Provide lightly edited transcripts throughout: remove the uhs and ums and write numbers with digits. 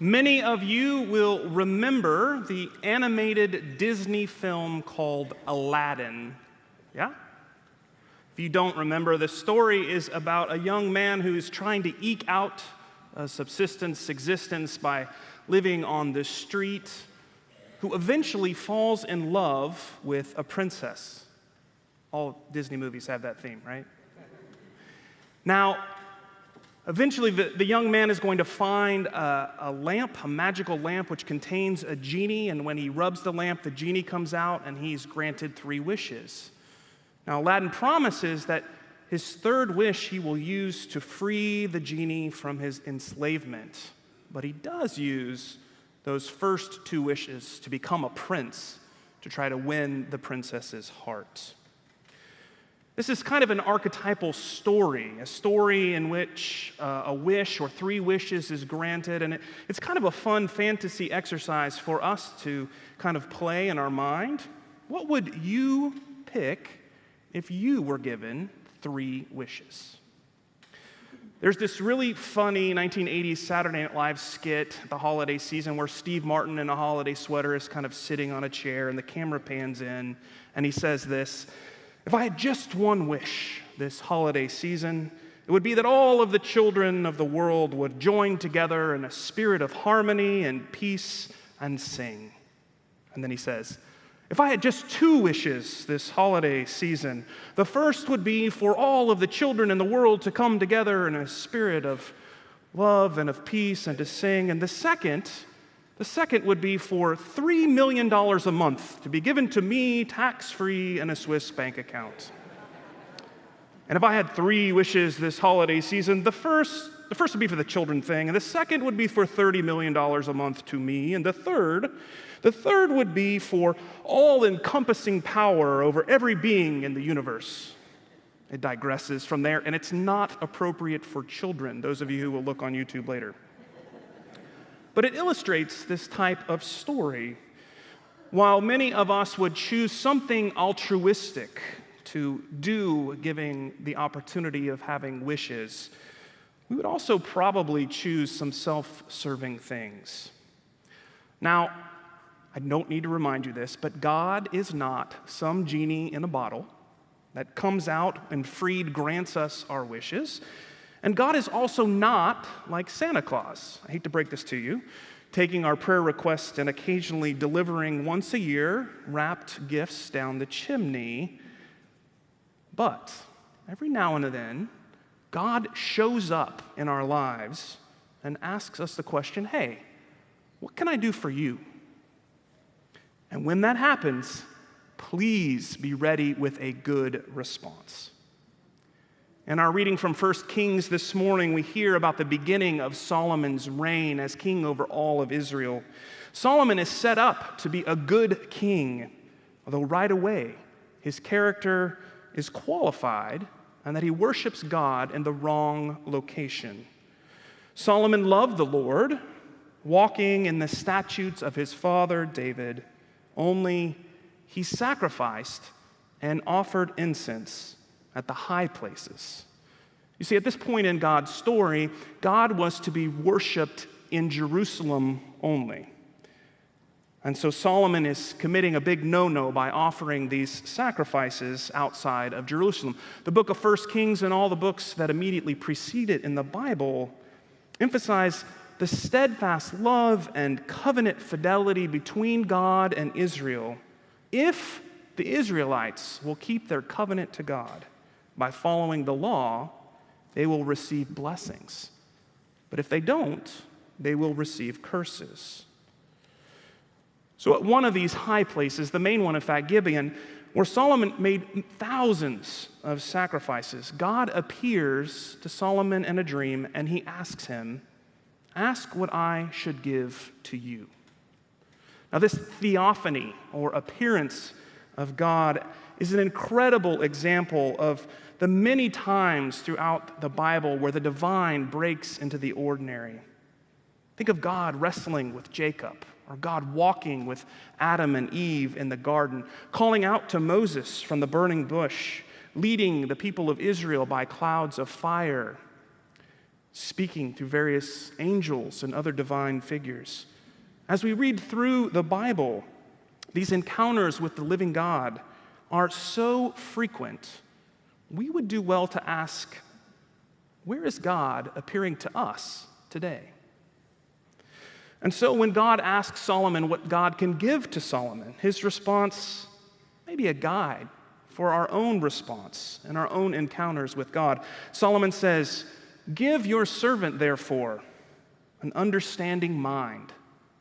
Many of you will remember the animated Disney film called Aladdin. Yeah? If you don't remember, the story is about a young man who is trying to eke out a subsistence existence by living on the street, who eventually falls in love with a princess. All Disney movies have that theme, right? Now, eventually the young man is going to find a lamp, a magical lamp, which contains a genie, and when he rubs the lamp, the genie comes out, and he's granted 3 wishes. Now, Aladdin promises that his third wish he will use to free the genie from his enslavement, but he does use those first 2 wishes to become a prince, to try to win the princess's heart. This is kind of an archetypal story, a story in which a wish or 3 wishes is granted, and it's kind of a fun fantasy exercise for us to kind of play in our mind. What would you pick if you were given 3 wishes? There's this really funny 1980s Saturday Night Live skit, the holiday season, where Steve Martin in a holiday sweater is kind of sitting on a chair and the camera pans in and he says this: "If I had just one wish this holiday season, it would be that all of the children of the world would join together in a spirit of harmony and peace and sing." And then he says, "If I had just 2 wishes this holiday season, the first would be for all of the children in the world to come together in a spirit of love and of peace and to sing. And the second would be for $3 million a month to be given to me tax-free in a Swiss bank account. And if I had 3 wishes this holiday season, the first would be for the children thing, and the second would be for $30 million a month to me, and the third would be for all-encompassing power over every being in the universe." It digresses from there, and it's not appropriate for children, those of you who will look on YouTube later. But it illustrates this type of story. While many of us would choose something altruistic to do, giving the opportunity of having wishes, we would also probably choose some self-serving things. Now, I don't need to remind you this, but God is not some genie in a bottle that comes out and freed grants us our wishes. And God is also not like Santa Claus. I hate to break this to you, taking our prayer requests and occasionally delivering once a year wrapped gifts down the chimney. But every now and then, God shows up in our lives and asks us the question, "Hey, what can I do for you?" And when that happens, please be ready with a good response. In our reading from 1 Kings this morning, we hear about the beginning of Solomon's reign as king over all of Israel. Solomon is set up to be a good king, although right away his character is qualified and that he worships God in the wrong location. Solomon loved the Lord, walking in the statutes of his father David, only he sacrificed and offered incense at the high places. You see, at this point in God's story, God was to be worshiped in Jerusalem only. And so Solomon is committing a big no-no by offering these sacrifices outside of Jerusalem. The book of 1 Kings and all the books that immediately precede it in the Bible emphasize the steadfast love and covenant fidelity between God and Israel if the Israelites will keep their covenant to God. By following the law, they will receive blessings. But if they don't, they will receive curses. So at one of these high places, the main one, in fact, Gibeon, where Solomon made thousands of sacrifices, God appears to Solomon in a dream, and he asks him, "Ask what I should give to you." Now, this theophany, or appearance of God, is an incredible example of the many times throughout the Bible where the divine breaks into the ordinary. Think of God wrestling with Jacob, or God walking with Adam and Eve in the garden, calling out to Moses from the burning bush, leading the people of Israel by clouds of fire. speaking through various angels and other divine figures. As we read through the Bible, these encounters with the living God are so frequent, we would do well to ask, where is God appearing to us today? And so when God asks Solomon what God can give to Solomon, his response may be a guide for our own response and our own encounters with God. Solomon says, "Give your servant, therefore, an understanding mind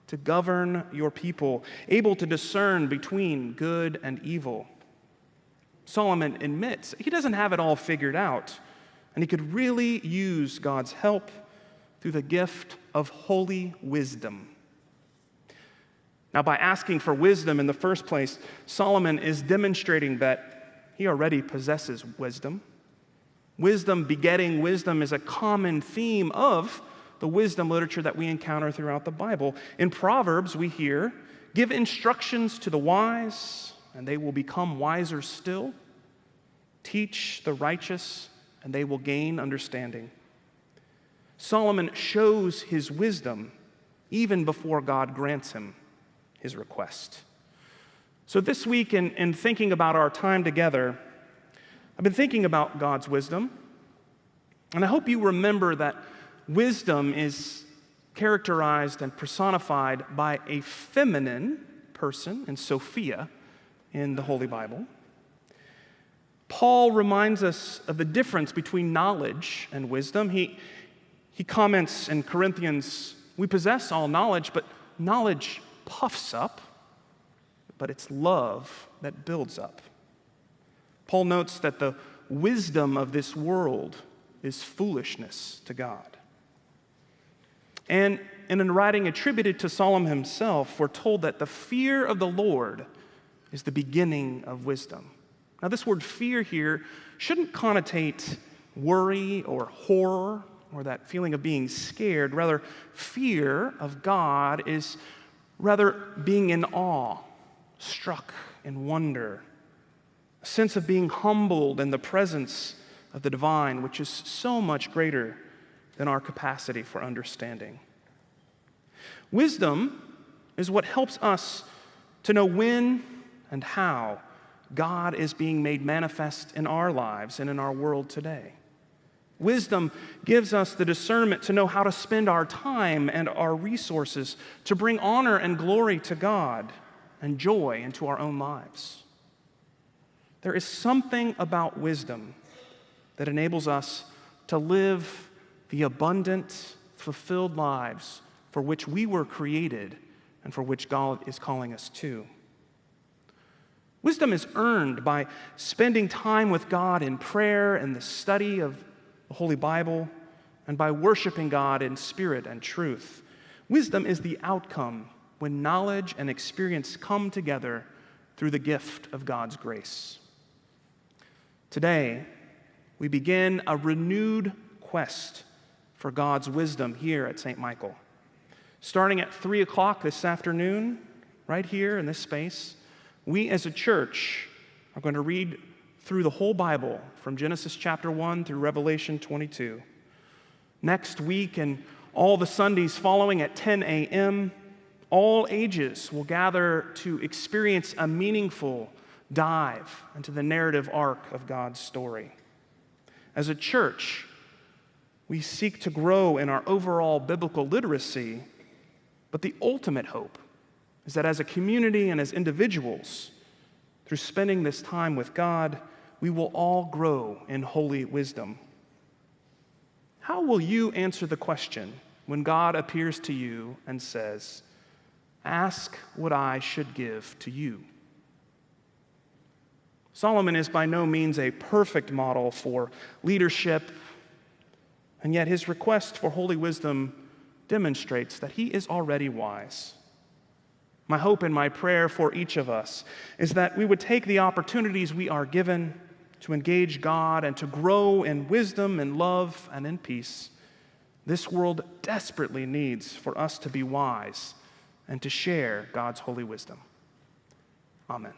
to govern your people, able to discern between good and evil." Solomon admits he doesn't have it all figured out, and he could really use God's help through the gift of holy wisdom. Now, by asking for wisdom in the first place, Solomon is demonstrating that he already possesses wisdom. Wisdom begetting wisdom is a common theme of the wisdom literature that we encounter throughout the Bible. In Proverbs, we hear, "Give instructions to the wise, and they will become wiser still. Teach the righteous, and they will gain understanding." Solomon shows his wisdom even before God grants him his request. So this week, in thinking about our time together, I've been thinking about God's wisdom, and I hope you remember that wisdom is characterized and personified by a feminine person in Sophia in the Holy Bible. Paul reminds us of the difference between knowledge and wisdom. He comments in Corinthians, "We possess all knowledge, but knowledge puffs up, but it's love that builds up." Paul notes that the wisdom of this world is foolishness to God. And in a writing attributed to Solomon himself, we're told that the fear of the Lord is the beginning of wisdom. Now, this word fear here shouldn't connotate worry or horror or that feeling of being scared. Rather, fear of God is rather being in awe, struck in wonder, a sense of being humbled in the presence of the divine, which is so much greater than our capacity for understanding. Wisdom is what helps us to know when and how God is being made manifest in our lives and in our world today. Wisdom gives us the discernment to know how to spend our time and our resources to bring honor and glory to God and joy into our own lives. There is something about wisdom that enables us to live the abundant, fulfilled lives for which we were created and for which God is calling us to. Wisdom is earned by spending time with God in prayer and the study of the Holy Bible, and by worshiping God in spirit and truth. Wisdom is the outcome when knowledge and experience come together through the gift of God's grace. Today, we begin a renewed quest for God's wisdom here at St. Michael. Starting at 3 o'clock this afternoon, right here in this space, we as a church are going to read through the whole Bible from Genesis chapter 1 through Revelation 22. Next week and all the Sundays following at 10 a.m., all ages will gather to experience a meaningful dive into the narrative arc of God's story. As a church, we seek to grow in our overall biblical literacy, but the ultimate hope is that as a community and as individuals, through spending this time with God, we will all grow in holy wisdom. How will you answer the question when God appears to you and says, "Ask what I should give to you"? Solomon is by no means a perfect model for leadership, and yet his request for holy wisdom demonstrates that he is already wise. My hope and my prayer for each of us is that we would take the opportunities we are given to engage God and to grow in wisdom and love and in peace. This world desperately needs for us to be wise and to share God's holy wisdom. Amen.